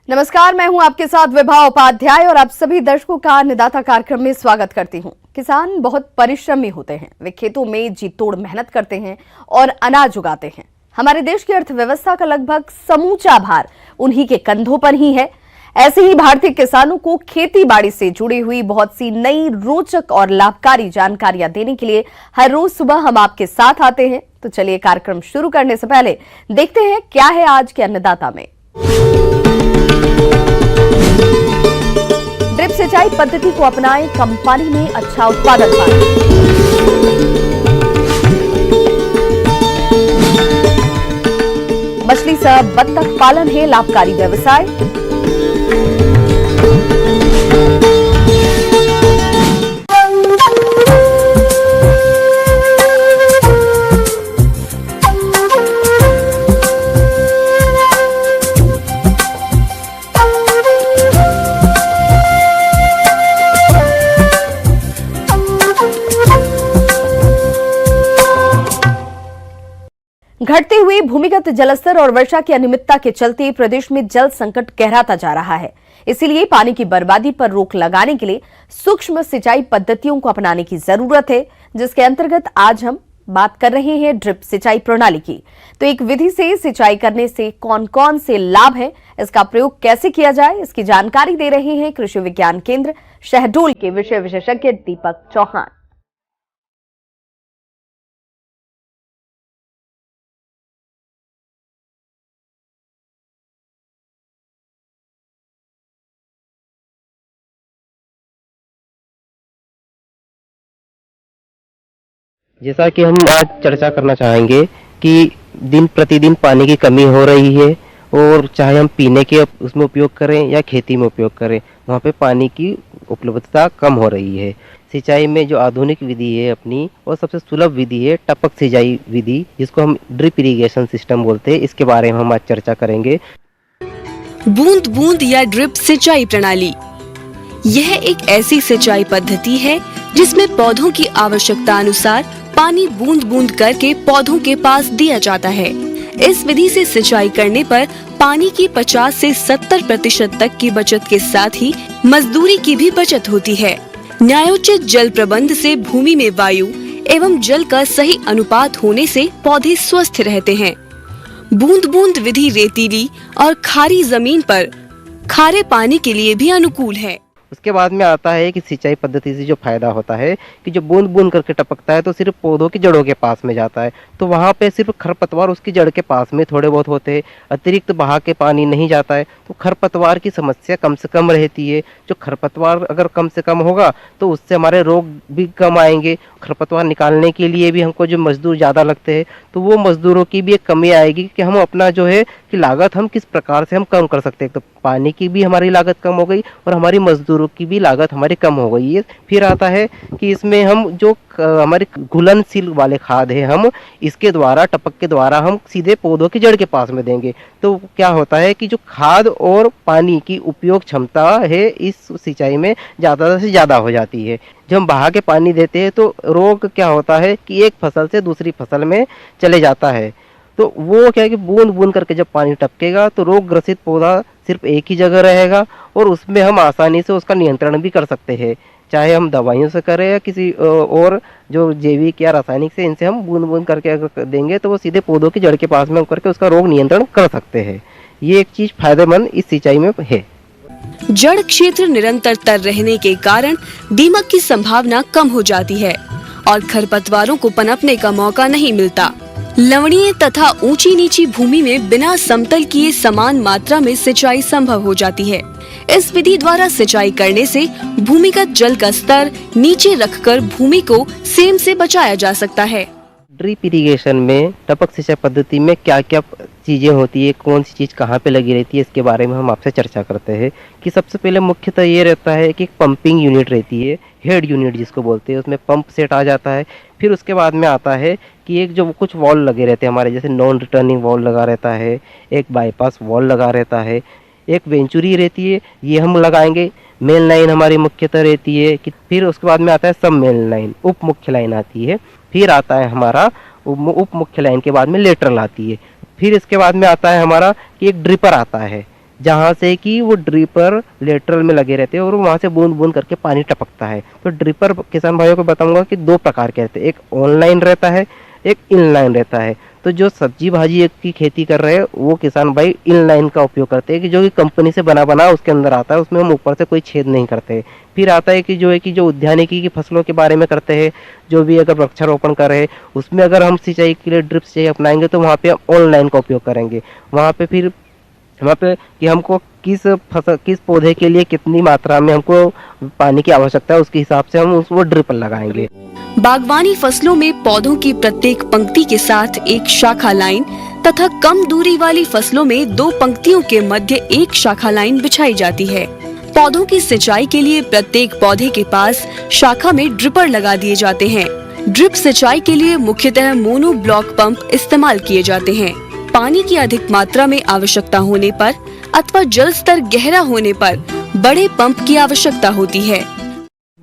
नमस्कार, मैं हूं आपके साथ विभा उपाध्याय और आप सभी दर्शकों का अन्नदाता कार्यक्रम में स्वागत करती हूं। किसान बहुत परिश्रमी होते हैं। वे खेतों में जी तोड़ मेहनत करते हैं और अनाज उगाते हैं। हमारे देश की अर्थव्यवस्था का लगभग समूचा भार उन्हीं के कंधों पर ही है। ऐसे ही भारतीय किसानों को खेती बाड़ी से जुड़ी हुई बहुत सी नई, रोचक और लाभकारी जानकारियां देने के लिए हर रोज सुबह हम आपके साथ आते हैं। तो चलिए, कार्यक्रम शुरू करने से पहले देखते हैं क्या है आज के अन्नदाता में। ड्रिप सिंचाई पद्धति को अपनाएं, कम पानी में अच्छा उत्पादन पाएं। मछली सह बत्तख पालन है लाभकारी व्यवसाय। घटते हुए भूमिगत जलस्तर और वर्षा की अनियमितता के चलते प्रदेश में जल संकट गहराता जा रहा है। इसीलिए पानी की बर्बादी पर रोक लगाने के लिए सूक्ष्म सिंचाई पद्धतियों को अपनाने की जरूरत है, जिसके अंतर्गत आज हम बात कर रहे हैं ड्रिप सिंचाई प्रणाली की। तो एक विधि से सिंचाई करने से कौन कौन से लाभ हैं, इसका प्रयोग कैसे किया जाए, इसकी जानकारी दे रहे हैं कृषि विज्ञान केंद्र शहडोल के विषय विशेषज्ञ दीपक चौहान। जैसा कि हम आज चर्चा करना चाहेंगे कि दिन प्रतिदिन पानी की कमी हो रही है और चाहे हम पीने के उसमें उपयोग करें या खेती में उपयोग करें, वहाँ पे पानी की उपलब्धता कम हो रही है। सिंचाई में जो आधुनिक विधि है अपनी, और सबसे सुलभ विधि है टपक सिंचाई विधि, जिसको हम ड्रिप इरिगेशन सिस्टम बोलते हैं। इसके बारे में हम आज चर्चा करेंगे। बूंद बूंद या ड्रिप सिंचाई प्रणाली, यह एक ऐसी सिंचाई पद्धति है जिसमें पौधों की आवश्यकता अनुसार पानी बूंद बूंद करके पौधों के पास दिया जाता है। इस विधि से सिंचाई करने पर पानी की 50 से 70% तक की बचत के साथ ही मजदूरी की भी बचत होती है। न्यायोचित जल प्रबंध से भूमि में वायु एवं जल का सही अनुपात होने से पौधे स्वस्थ रहते हैं। बूंद बूंद विधि रेतीली और खारी जमीन पर खारे पानी के लिए भी अनुकूल है। उसके बाद में आता है कि सिंचाई पद्धति से जो फायदा होता है कि जो बूंद बूंद करके टपकता है तो सिर्फ पौधों की जड़ों के पास में जाता है, तो वहाँ पे सिर्फ खरपतवार उसकी जड़ के पास में थोड़े बहुत होते हैं, अतिरिक्त बहा के पानी नहीं जाता है, तो खरपतवार की समस्या कम से कम रहती है। जो खरपतवार अगर कम से कम होगा तो उससे हमारे रोग भी कम आएंगे। खरपतवार निकालने के लिए भी हमको जो मजदूर ज़्यादा लगते हैं, तो वो मजदूरों की भी एक कमी आएगी कि हम अपना जो है कि लागत हम किस प्रकार से हम कम कर सकते हैं। तो पानी की भी हमारी लागत कम हो गई और हमारी मजदूरों की भी लागत हमारी कम हो गई है। फिर आता है कि इसमें हम जो हमारे घुलनशील वाले खाद है, हम इसके द्वारा टपक के द्वारा हम सीधे पौधों की जड़ के पास में देंगे। तो क्या होता है कि जो खाद और पानी की उपयोग क्षमता है इस सिंचाई में ज़्यादा से ज़्यादा हो जाती है। जब हम बहा के पानी देते हैं तो रोग क्या होता है कि एक फसल से दूसरी फसल में चले जाता है। तो वो क्या है कि बूंद बूंद करके जब पानी टपकेगा तो रोग ग्रसित पौधा सिर्फ एक ही जगह रहेगा और उसमें हम आसानी से उसका नियंत्रण भी कर सकते हैं, चाहे हम दवाइयों से करें या किसी और जो जैविक या रासायनिक से, इनसे हम बूंद बूंद करके अगर देंगे तो वो सीधे पौधों की जड़ के पास में करके उसका रोग नियंत्रण कर सकते हैं। ये एक चीज फायदेमंद इस सिंचाई में है। जड़ क्षेत्र निरंतर तर रहने के कारण दीमक की संभावना कम हो जाती है और खरपतवारों को पनपने का मौका नहीं मिलता। लवणीय तथा ऊंची नीची भूमि में बिना समतल किए समान मात्रा में सिंचाई संभव हो जाती है। इस विधि द्वारा सिंचाई करने से भूमिगत जल का स्तर नीचे रखकर भूमि को सेम से बचाया जा सकता है। ड्रिप इरिगेशन में टपक सिंचाई पद्धति में क्या क्या चीज़ें होती है, कौन सी चीज़ कहाँ पे लगी रहती है, इसके बारे में हम आपसे चर्चा करते हैं। कि सबसे पहले मुख्यतः ये रहता है कि पंपिंग यूनिट रहती है, हेड यूनिट जिसको बोलते हैं, उसमें पंप सेट आ जाता है। फिर उसके बाद में आता है कि एक जो कुछ वॉल लगे रहते हैं हमारे, जैसे नॉन रिटर्निंग वॉल लगा रहता है, एक बाईपास वॉल लगा रहता है, एक वेंचुरी रहती है, ये हम लगाएंगे। मेन लाइन हमारी मुख्यतः रहती है कि फिर उसके बाद में आता है सब मेन लाइन, उप मुख्य लाइन आती है। फिर आता है हमारा उप मुख्य लाइन के बाद में लेटरल आती है। फिर इसके बाद में आता है हमारा कि एक ड्रिपर आता है, जहाँ से कि वो ड्रिपर लेटरल में लगे रहते हैं और वहाँ से बूंद बूंद करके पानी टपकता है। तो ड्रिपर किसान भाइयों को बताऊंगा कि दो प्रकार के रहते हैं, एक ऑनलाइन रहता है, एक इनलाइन रहता है। तो जो सब्जी भाजी की खेती कर रहे हैं वो किसान भाई इनलाइन का उपयोग करते हैं, कि जो कि कंपनी से बना बना उसके अंदर आता है, उसमें हम ऊपर से कोई छेद नहीं करते। फिर आता है कि जो उद्यानिकी की फसलों के बारे में करते हैं, जो भी अगर वृक्षारोपण कर रहे हैं उसमें अगर हम सिंचाई के लिए ड्रिप सिंचाई अपनाएंगे तो वहाँ पे हम ऑनलाइन का उपयोग करेंगे। वहाँ पे कि हमको किस पौधे के लिए कितनी मात्रा में हमको पानी की आवश्यकता है, उसके हिसाब से हम उसको ड्रिपर लगाएंगे। बागवानी फसलों में पौधों की प्रत्येक पंक्ति के साथ एक शाखा लाइन तथा कम दूरी वाली फसलों में 2 पंक्तियों के मध्य एक शाखा लाइन बिछाई जाती है। पौधों की सिंचाई के लिए प्रत्येक पौधे के पास शाखा में ड्रिपर लगा दिए जाते हैं। ड्रिप सिंचाई के लिए मुख्यतः मोनो ब्लॉक पंप इस्तेमाल किए जाते हैं। पानी की अधिक मात्रा में आवश्यकता होने पर अथवा जल स्तर गहरा होने पर बड़े पंप की आवश्यकता होती है।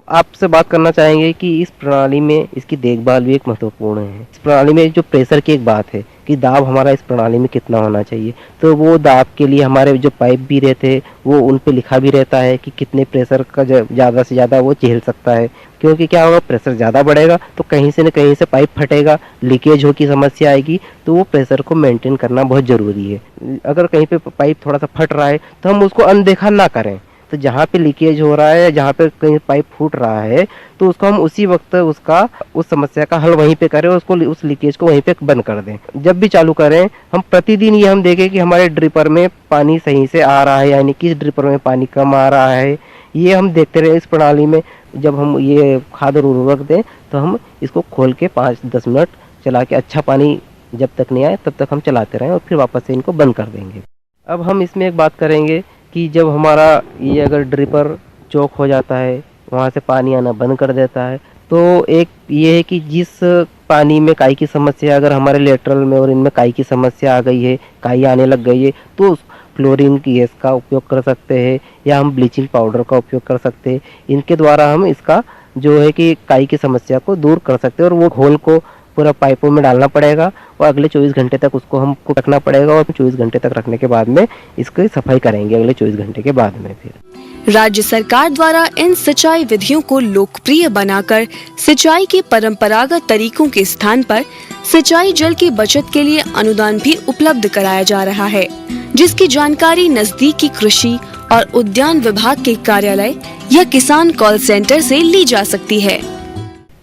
आपसे बात करना चाहेंगे कि इस प्रणाली में इसकी देखभाल भी एक महत्वपूर्ण है। इस प्रणाली में जो प्रेशर की एक बात है कि दाब हमारा इस प्रणाली में कितना होना चाहिए, तो वो दाब के लिए हमारे जो पाइप भी रहते हैं वो उन पे लिखा भी रहता है कि कितने प्रेशर का ज़्यादा से ज़्यादा वो झेल सकता है। क्योंकि क्या होगा, प्रेशर ज़्यादा बढ़ेगा तो कहीं से न कहीं से पाइप फटेगा, लीकेज हो की समस्या आएगी, तो वो प्रेशर को मेंटेन करना बहुत ज़रूरी है। अगर कहीं पे पाइप थोड़ा सा फट रहा है तो हम उसको अनदेखा ना करें। तो जहाँ पे लीकेज हो रहा है, जहाँ पे कहीं पाइप फूट रहा है, तो उसको हम उसी वक्त उस समस्या का हल वहीं पे करें, उसको उस लीकेज को वहीं पे बंद कर दें। जब भी चालू करें हम प्रतिदिन ये हम देखें कि हमारे ड्रिपर में पानी सही से आ रहा है, यानी किस ड्रिपर में पानी कम आ रहा है, ये हम देखते रहे। इस प्रणाली में जब हम ये खाद और उर्वरक दें तो हम इसको खोल के 5-10 मिनट चला के अच्छा पानी जब तक नहीं आए तब तक हम चलाते रहें और फिर वापस से इनको बंद कर देंगे। अब हम इसमें एक बात करेंगे कि जब हमारा ये अगर ड्रिपर चौक हो जाता है, वहाँ से पानी आना बंद कर देता है, तो एक ये है कि जिस पानी में काई की समस्या अगर हमारे लेटरल में और इनमें काई की समस्या आ गई है, काई आने लग गई है, तो फ्लोरीन गैस का उपयोग कर सकते हैं या हम ब्लीचिंग पाउडर का उपयोग कर सकते हैं। इनके द्वारा हम इसका जो है कि काई की समस्या को दूर कर सकते हैं। और वो घोल को पूरा पाइपों में डालना पड़ेगा और अगले 24 घंटे तक उसको हमको रखना पड़ेगा, और 24 घंटे तक रखने के बाद में इसकी सफाई करेंगे अगले 24 घंटे के बाद में। फिर राज्य सरकार द्वारा इन सिंचाई विधियों को लोकप्रिय बनाकर सिंचाई के परंपरागत तरीकों के स्थान पर सिंचाई जल की बचत के लिए अनुदान भी उपलब्ध कराया जा रहा है, जिसकी जानकारी नजदीकी कृषि और उद्यान विभाग के कार्यालय या किसान कॉल सेंटर से ली जा सकती है।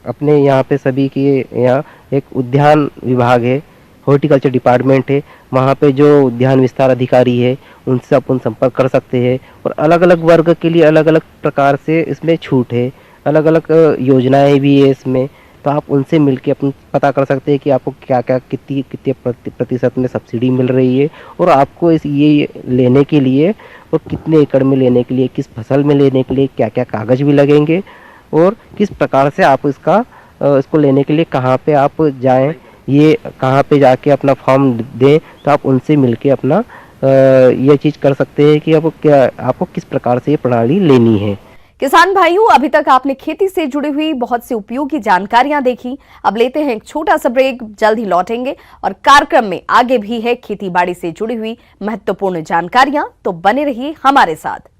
अपने यहाँ पे सभी के यहाँ एक उद्यान विभाग है, हॉर्टिकल्चर डिपार्टमेंट है, वहाँ पे जो उद्यान विस्तार अधिकारी है उनसे अपन संपर्क कर सकते हैं। और अलग अलग वर्ग के लिए अलग अलग प्रकार से इसमें छूट है, अलग अलग योजनाएं भी है इसमें, तो आप उनसे मिलके अपन पता कर सकते हैं कि आपको क्या क्या कितने प्रतिशत में सब्सिडी मिल रही है, और आपको ये लेने के लिए और कितने एकड़ में लेने के लिए, किस फसल में लेने के लिए क्या क्या कागज भी लगेंगे, और किस प्रकार से आप इसको लेने के लिए कहाँ पे आप जाएं, ये कहाँ पे जाके अपना फॉर्म दें, तो आप उनसे मिलके अपना ये चीज़ कर सकते हैं कि आपको किस प्रकार से ये प्रणाली लेनी है। किसान भाइयों, अभी तक आपने खेती से जुड़ी हुई बहुत सी उपयोगी जानकारियां देखी। अब लेते हैं एक छोटा सा ब्रेक, जल्द ही लौटेंगे और कार्यक्रम में आगे भी है खेती बाड़ी से जुड़ी हुई महत्वपूर्ण जानकारियां, तो बने रहिए हमारे साथ।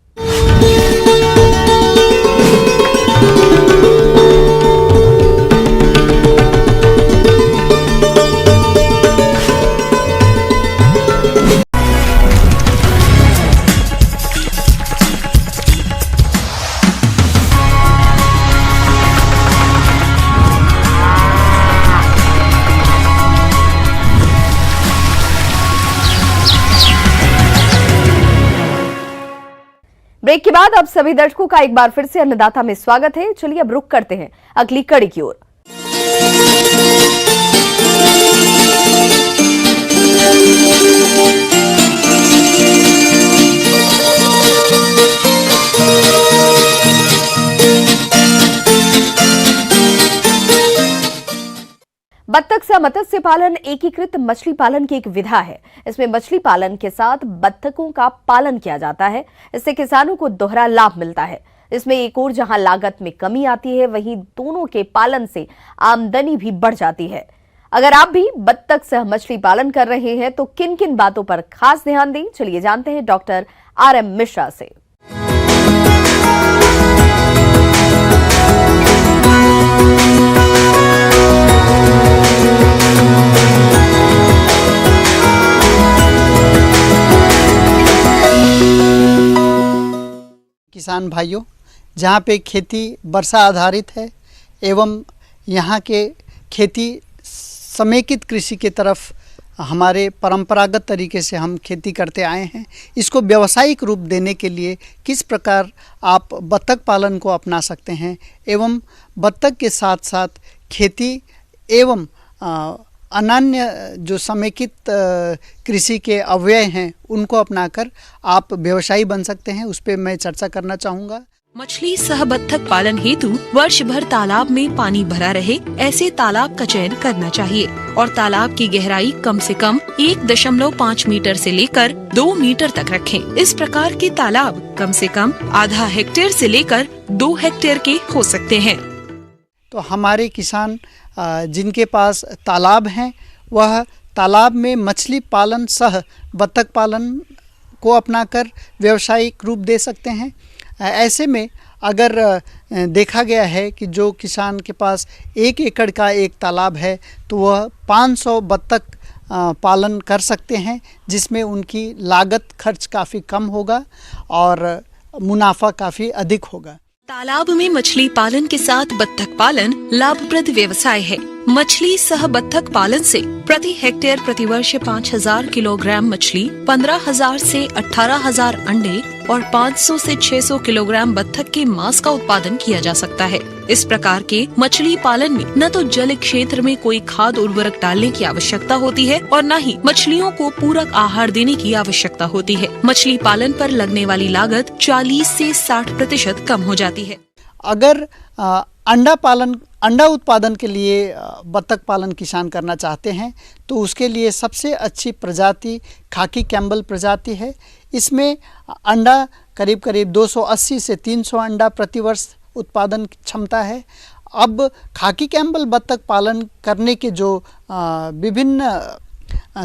ब्रेक के बाद अब सभी दर्शकों का एक बार फिर से अन्नदाता में स्वागत है। चलिए अब रुक करते हैं अगली कड़ी की ओर। बत्तख से मत्स्य पालन एकीकृत मछली पालन की एक विधा है। इसमें मछली पालन के साथ बत्तखों का पालन किया जाता है। इससे किसानों को दोहरा लाभ मिलता है। इसमें एक और जहां लागत में कमी आती है, वहीं दोनों के पालन से आमदनी भी बढ़ जाती है। अगर आप भी बत्तख सह मछली पालन कर रहे हैं तो किन किन बातों पर खास ध्यान दें, चलिए जानते हैं डॉक्टर RM मिश्रा से। किसान भाइयों, जहाँ पे खेती वर्षा आधारित है एवं यहाँ के खेती समेकित कृषि की तरफ हमारे परंपरागत तरीके से हम खेती करते आए हैं, इसको व्यावसायिक रूप देने के लिए किस प्रकार आप बत्तख पालन को अपना सकते हैं एवं बत्तख के साथ साथ खेती एवं अन्य जो समेकित कृषि के अवयव हैं उनको अपनाकर आप व्यवसायी बन सकते हैं, उस पर मैं चर्चा करना चाहूँगा। मछली सह बत्तख पालन हेतु वर्ष भर तालाब में पानी भरा रहे ऐसे तालाब का चयन करना चाहिए और तालाब की गहराई कम से कम 1.5 मीटर से लेकर 2 मीटर तक रखें। इस प्रकार के तालाब कम से कम आधा हेक्टेयर से लेकर 2 हेक्टेयर के हो सकते हैं। तो हमारे किसान जिनके पास तालाब हैं वह तालाब में मछली पालन सह बत्तख पालन को अपनाकर व्यावसायिक रूप दे सकते हैं। ऐसे में अगर देखा गया है कि जो किसान के पास 1 एकड़ का एक तालाब है तो वह 500 बत्तख पालन कर सकते हैं, जिसमें उनकी लागत खर्च काफ़ी कम होगा और मुनाफा काफ़ी अधिक होगा। तालाब में मछली पालन के साथ बत्तख पालन लाभप्रद व्यवसाय है। मछली सह बत्तख पालन से प्रति हेक्टेयर प्रतिवर्ष 5000 किलोग्राम मछली, 15000 से 18000 अंडे और 500 से 600 किलोग्राम बत्तख के मांस का उत्पादन किया जा सकता है। इस प्रकार के मछली पालन में न तो जल क्षेत्र में कोई खाद उर्वरक डालने की आवश्यकता होती है और न ही मछलियों को पूरक आहार देने की आवश्यकता होती है। मछली पालन पर लगने वाली लागत 40 से 60% कम हो जाती है। अगर अंडा उत्पादन के लिए बत्तख पालन किसान करना चाहते हैं तो उसके लिए सबसे अच्छी प्रजाति खाकी कैम्बल प्रजाति है। इसमें अंडा करीब 280 से 300 अंडा प्रतिवर्ष उत्पादन क्षमता है। अब खाकी कैम्बल बत्तख पालन करने के जो विभिन्न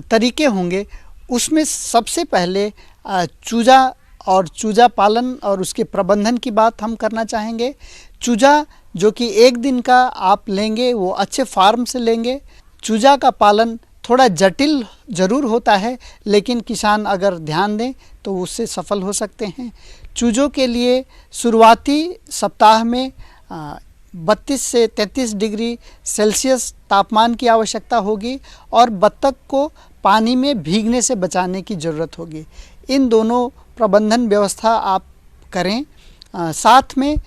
तरीके होंगे उसमें सबसे पहले चूजा पालन और उसके प्रबंधन की बात हम करना चाहेंगे। चूजा जो कि 1 दिन का आप लेंगे वो अच्छे फार्म से लेंगे। चूजा का पालन थोड़ा जटिल ज़रूर होता है, लेकिन किसान अगर ध्यान दें तो उससे सफल हो सकते हैं। चूजों के लिए शुरुआती सप्ताह में 32 से 33 डिग्री सेल्सियस तापमान की आवश्यकता होगी और बत्तख को पानी में भीगने से बचाने की ज़रूरत होगी। इन दोनों प्रबंधन व्यवस्था आप करें। साथ में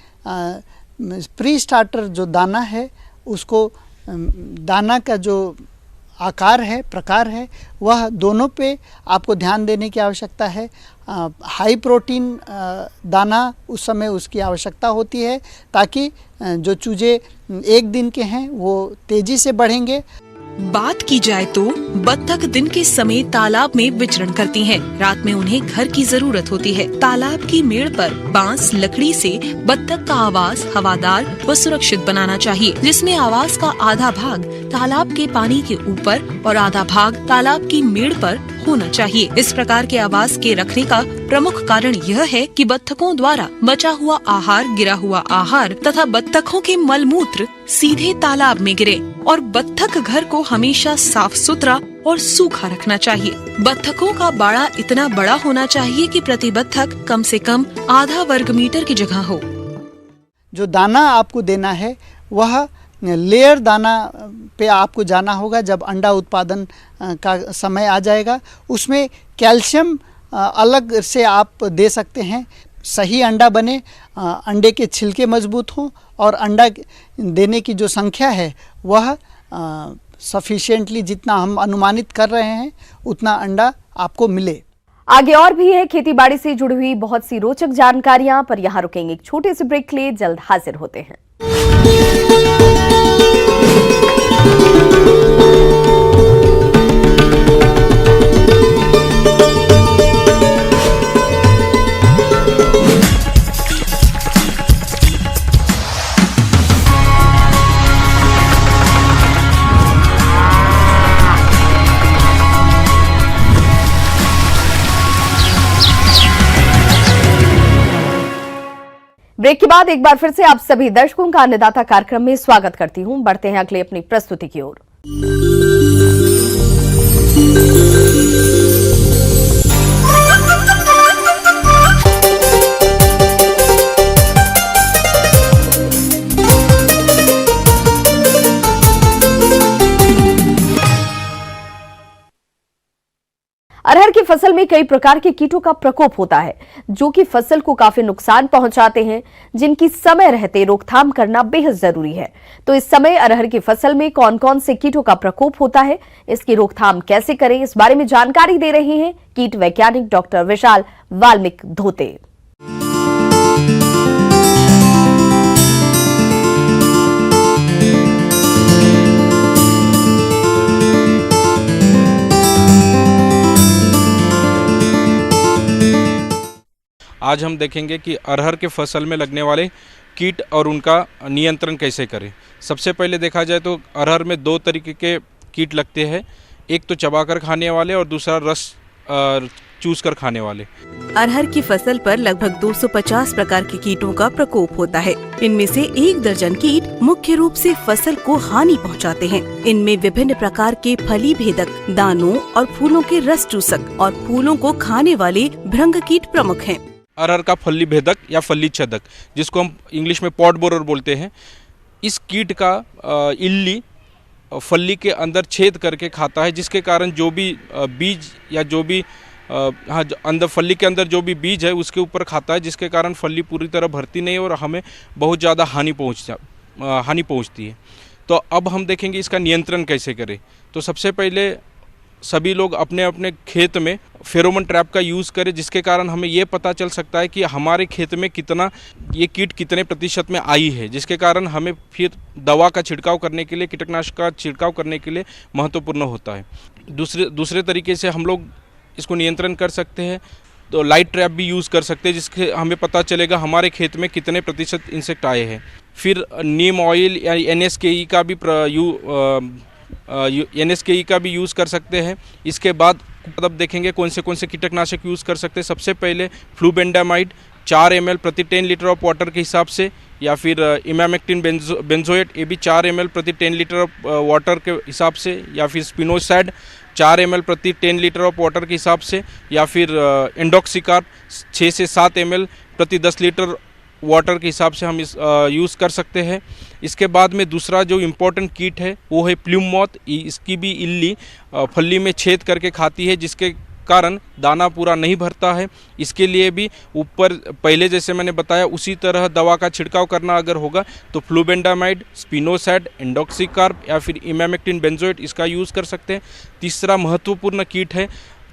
प्री स्टार्टर जो दाना है उसको दाना का जो आकार है, प्रकार है, वह दोनों पे आपको ध्यान देने की आवश्यकता है। हाई प्रोटीन दाना उस समय उसकी आवश्यकता होती है ताकि जो चूजे 1 दिन के हैं वो तेजी से बढ़ेंगे। बात की जाए तो बत्तख दिन के समय तालाब में विचरण करती हैं। रात में उन्हें घर की जरूरत होती है। तालाब की मेड़ पर बांस लकड़ी से बत्तख का आवास हवादार व सुरक्षित बनाना चाहिए, जिसमें आवास का आधा भाग तालाब के पानी के ऊपर और आधा भाग तालाब की मेड़ पर होना चाहिए। इस प्रकार के आवास के रखने का प्रमुख कारण यह है कि बत्तखों द्वारा बचा हुआ आहार, गिरा हुआ आहार तथा बत्तखों के मलमूत्र सीधे तालाब में गिरे और बत्तख घर को हमेशा साफ सुथरा और सूखा रखना चाहिए। बत्तखों का बाड़ा इतना बड़ा होना चाहिए कि प्रति बत्तख कम से कम आधा वर्ग मीटर की जगह हो। जो दाना आपको देना है वह लेयर दाना पे आपको जाना होगा। जब अंडा उत्पादन का समय आ जाएगा उसमें कैल्शियम अलग से आप दे सकते हैं। सही अंडा बने, अंडे के छिलके मजबूत हों और अंडा देने की जो संख्या है वह सफिशिएंटली जितना हम अनुमानित कर रहे हैं उतना अंडा आपको मिले। आगे और भी है खेती बाड़ी से जुड़ी हुई बहुत सी रोचक जानकारियां, पर यहाँ रुकेंगे एक छोटे से ब्रेक के लिए, जल्द हाजिर होते हैं। ब्रेक के बाद एक बार फिर से आप सभी दर्शकों का अन्नदाता कार्यक्रम में स्वागत करती हूं। बढ़ते हैं अगले अपनी प्रस्तुति की ओर। अरहर की फसल में कई प्रकार के कीटों का प्रकोप होता है जो कि फसल को काफी नुकसान पहुंचाते हैं, जिनकी समय रहते रोकथाम करना बेहद जरूरी है। तो इस समय अरहर की फसल में कौन कौन से कीटों का प्रकोप होता है, इसकी रोकथाम कैसे करें, इस बारे में जानकारी दे रहे हैं कीट वैज्ञानिक डॉक्टर विशाल वाल्मिक धोते। आज हम देखेंगे कि अरहर के फसल में लगने वाले कीट और उनका नियंत्रण कैसे करें। सबसे पहले देखा जाए तो अरहर में दो तरीके के कीट लगते हैं, एक तो चबाकर खाने वाले और दूसरा रस चूस कर खाने वाले। अरहर की फसल पर लगभग 250 प्रकार के कीटों का प्रकोप होता है। इनमें से 1 दर्जन कीट मुख्य रूप से फसल को हानि पहुंचाते हैं। इनमें विभिन्न प्रकार के फली भेदक, दानों और फूलों के रस चूसक और फूलों को खाने वाले भृंग कीट प्रमुख हैं। अरहर का फली भेदक या फली छेदक, जिसको हम इंग्लिश में पॉट बोरर बोलते हैं, इस कीट का इल्ली फली के अंदर छेद करके खाता है, जिसके कारण जो भी बीज या जो भी अंदर फली के अंदर जो भी बीज है उसके ऊपर खाता है, जिसके कारण फली पूरी तरह भरती नहीं और हमें बहुत ज़्यादा हानि पहुंचती है। तो अब हम देखेंगे इसका नियंत्रण कैसे करें। तो सबसे पहले सभी लोग अपने अपने खेत में फेरोमोन ट्रैप का यूज़ करें, जिसके कारण हमें ये पता चल सकता है कि हमारे खेत में कितना ये कीट कितने प्रतिशत में आई है, जिसके कारण हमें फिर दवा का छिड़काव करने के लिए, कीटनाशक का छिड़काव करने के लिए महत्वपूर्ण होता है। दूसरे तरीके से हम लोग इसको नियंत्रण कर सकते हैं, तो लाइट ट्रैप भी यूज़ कर सकते हैं, जिससे हमें पता चलेगा हमारे खेत में कितने प्रतिशत इंसेक्ट आए हैं। फिर नीम ऑयल या NSKE का भी यूज़ कर सकते हैं। इसके बाद अब देखेंगे कौन से कीटनाशक यूज़ कर सकते हैं। सबसे पहले फ्लूबेंडामाइड 4 ml प्रति 10 लीटर ऑफ वाटर के हिसाब से, या फिर इमामेक्टिन बेंजोएट, ये भी 4 ml प्रति 10 लीटर ऑफ वाटर के हिसाब से, या फिर स्पिनोसाइड 4 ml प्रति 10 लीटर ऑफ वाटर के हिसाब से, या फिर एंडोक्सिकार्प 6 से 7 ml प्रति 10 लीटर वाटर के हिसाब से हम यूज़ कर सकते हैं। इसके बाद में दूसरा जो इम्पोर्टेंट कीट है वो है प्लूम मॉथ। इसकी भी इल्ली फली में छेद करके खाती है, जिसके कारण दाना पूरा नहीं भरता है। इसके लिए भी ऊपर पहले जैसे मैंने बताया उसी तरह दवा का छिड़काव करना अगर होगा तो फ्लूबेंडामाइड, स्पिनोसाइड, एंडोक्सिकार्प या फिर इमामेक्टिन बेंजोएट इसका यूज़ कर सकते हैं। तीसरा महत्वपूर्ण कीट है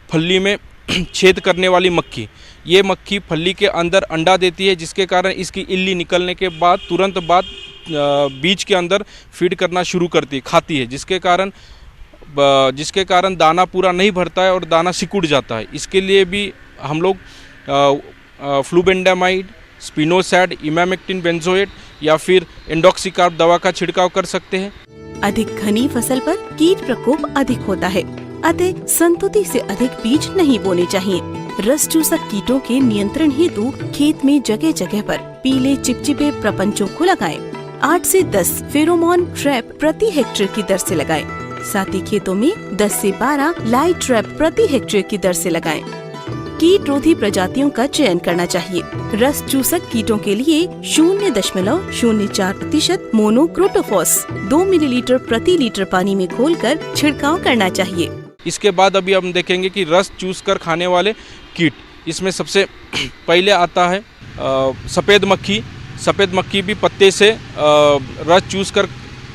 फली में छेद करने वाली मक्खी। ये मक्खी फली के अंदर अंडा देती है, जिसके कारण इसकी इल्ली निकलने के बाद तुरंत बाद बीज के अंदर फीड करना शुरू खाती है, जिसके कारण दाना पूरा नहीं भरता है और दाना सिकुड़ जाता है। इसके लिए भी हम लोग फ्लूबेंडामाइड, स्पिनोसाइड, इमामेक्टिन बेंजोएट या फिर एंडोक्सिकार्प दवा का छिड़काव कर सकते हैं। अधिक घनी फसल पर कीट प्रकोप अधिक होता है, अतः संतुति से अधिक बीज नहीं बोने चाहिए। रस चूसक कीटों के नियंत्रण हेतु खेत में जगह जगह पर पीले चिपचिपे प्रपंचों को लगाएं। 8 से 10 फेरोमोन ट्रैप प्रति हेक्टेयर की दर से लगाएं। साथ ही खेतों में 10 से 12 लाइट ट्रैप प्रति हेक्टेयर की दर से लगाएं। कीट रोधी प्रजातियों का चयन करना चाहिए। रस चूसक कीटों के लिए 0.04% मोनोक्रोटोफॉस 2 मिलीलीटर प्रति लीटर पानी में घोलकर छिड़काव करना चाहिए। इसके बाद अभी हम देखेंगे कि रस चूस कर खाने वाले कीट। इसमें सबसे पहले आता है सफ़ेद मक्खी। सफ़ेद मक्खी भी पत्ते से रस चूस कर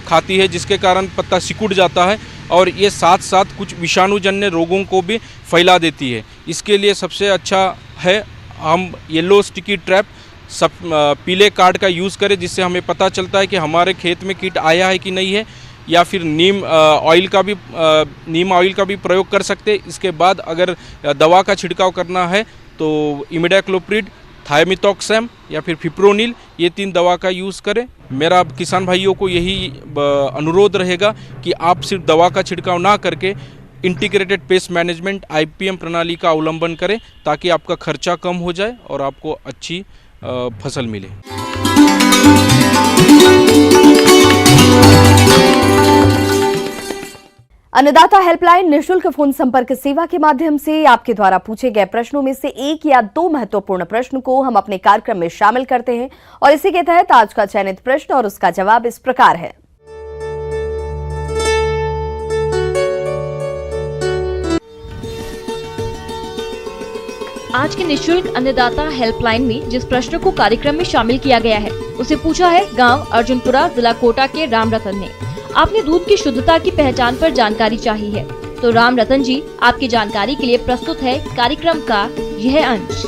खाती है, जिसके कारण पत्ता सिकुड़ जाता है और ये साथ साथ कुछ विषाणुजन्य रोगों को भी फैला देती है। इसके लिए सबसे अच्छा है हम येलो स्टिकी ट्रैप पीले कार्ड का यूज़ करें, जिससे हमें पता चलता है कि हमारे खेत में कीट आया है कि नहीं है। या फिर नीम ऑयल का भी प्रयोग कर सकते हैं। इसके बाद अगर दवा का छिड़काव करना है तो इमिडाक्लोप्रिड, थायमिथॉक्सैम या फिर फिप्रोनिल, ये 3 दवा का यूज़ करें। मेरा किसान भाइयों को यही अनुरोध रहेगा कि आप सिर्फ दवा का छिड़काव ना करके इंटीग्रेटेड पेस्ट मैनेजमेंट IPM प्रणाली का अवलंबन करें, ताकि आपका खर्चा कम हो जाए और आपको अच्छी फसल मिले। अन्नदाता हेल्पलाइन निःशुल्क फोन संपर्क सेवा के माध्यम से आपके द्वारा पूछे गए प्रश्नों में से 1 या 2 महत्वपूर्ण प्रश्न को हम अपने कार्यक्रम में शामिल करते हैं और इसी के तहत आज का चयनित प्रश्न और उसका जवाब इस प्रकार है। आज के निःशुल्क अन्नदाता हेल्पलाइन में जिस प्रश्न को कार्यक्रम में शामिल किया गया है उसे पूछा है गांव अर्जुनपुरा, जिला कोटा के राम रतन ने। आपने दूध की शुद्धता की पहचान पर जानकारी चाहिए है, तो राम रतन जी आपकी जानकारी के लिए प्रस्तुत है कार्यक्रम का यह अंश।